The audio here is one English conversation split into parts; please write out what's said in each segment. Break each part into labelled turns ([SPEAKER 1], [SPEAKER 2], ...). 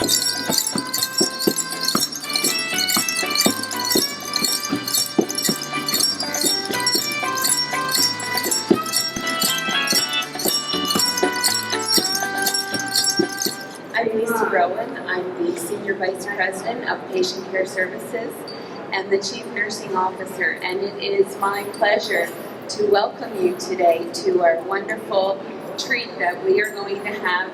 [SPEAKER 1] I'm Lisa Rowan. I'm the Senior Vice President of Patient Care Services and the Chief Nursing Officer, and it is my pleasure to welcome you today to our wonderful treat that we are going to have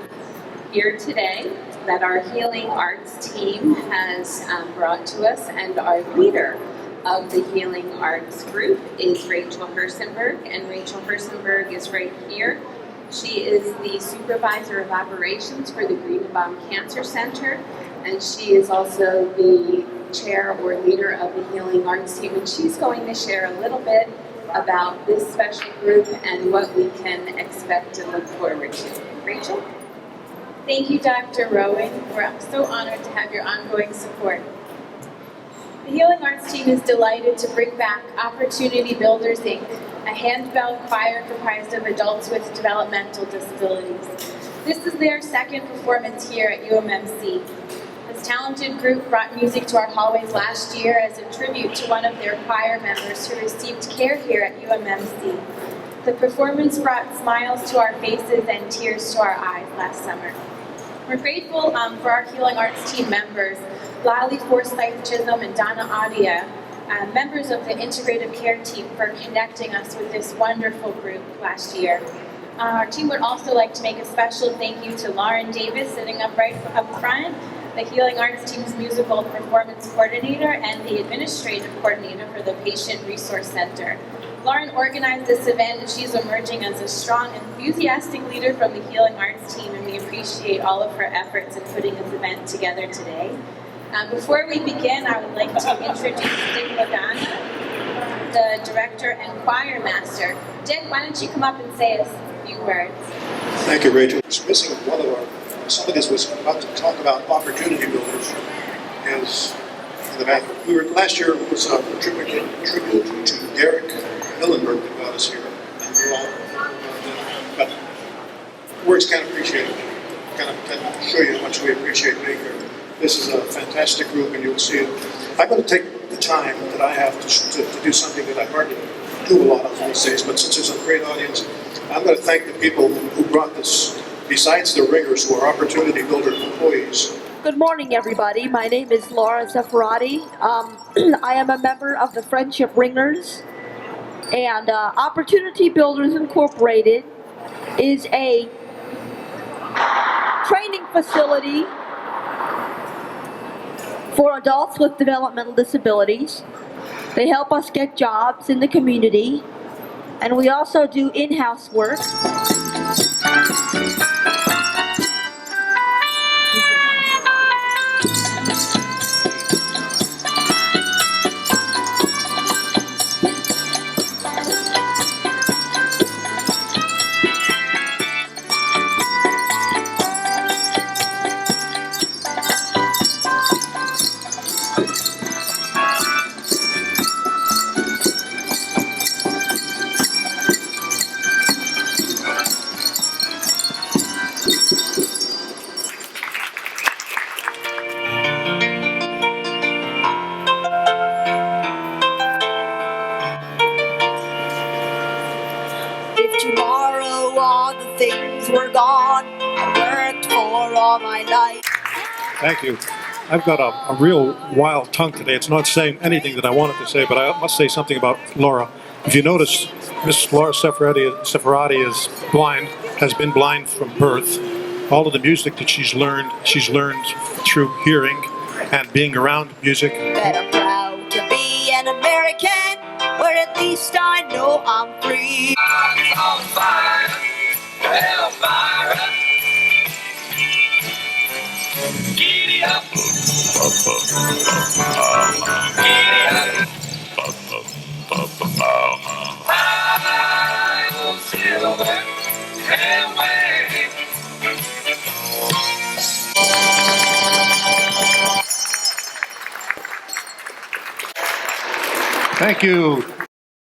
[SPEAKER 1] here today that our Healing Arts team has brought to us, and our leader of the Healing Arts group is Rachel Hersenberg, and Rachel Hersenberg is right here. She is the Supervisor of Operations for the Greenbaum Cancer Center, and she is also the chair or leader of the Healing Arts team, and she's going to share a little bit about this special group and what we can expect to look forward to. Rachel?
[SPEAKER 2] Thank you, Dr. Rowan. We're so honored to have your ongoing support. The Healing Arts team is delighted to bring back Opportunity Builders, Inc., a handbell choir comprised of adults with developmental disabilities. This is their second performance here at UMMC. This talented group brought music to our hallways last year as a tribute to one of their choir members who received care here at UMMC. The performance brought smiles to our faces and tears to our eyes last summer. We're grateful for our Healing Arts team members, Lally Forsyth Chisholm and Donna Adia, members of the Integrative Care team, for connecting us with this wonderful group last year. Our team would also like to make a special thank you to Lauren Davis, sitting up right up front, the Healing Arts team's musical performance coordinator and the administrative coordinator for the Patient Resource Center. Lauren organized this event, and she's emerging as a strong, enthusiastic leader from the Healing Arts team, and we appreciate all of her efforts in putting this event together today. Before we begin, I would like to introduce Dick Lagana, the director and choir master. Dick, why don't you come up and say a few words?
[SPEAKER 3] Thank you, Rachel. It's missing one of our, somebody was about to talk about opportunity builders is in the back. Last year was a tribute to Derek Millenberg that got us here. And we're all, but words can't appreciate it. Can't show you how much we appreciate being here. This is a fantastic group, and you'll see it. I'm going to take the time that I have to do something that I hardly do a lot of these days, but since there's a great audience, I'm going to thank the people who brought this, besides the ringers who are Opportunity Builder employees.
[SPEAKER 4] Good morning, everybody. My name is Laura Zaffarati. I am a member of the Friendship Ringers, and Opportunity Builders Incorporated is a training facility for adults with developmental disabilities. They help us get jobs in the community, and we also do in-house work. If tomorrow all the things were gone I worked for all my life.
[SPEAKER 3] Thank you. I've got a real wild tongue today. It's not saying anything that I wanted to say, but I must say something about Laura. If you notice, Miss Laura Zaffarati is blind, has been blind from birth. All of the music that she's learned through hearing and being around music.
[SPEAKER 4] But I'm proud to be an American, where at least I know I'm free.
[SPEAKER 5] On fire, hellfire. Giddy up. Giddy up. High on silver and wave.
[SPEAKER 3] Thank you.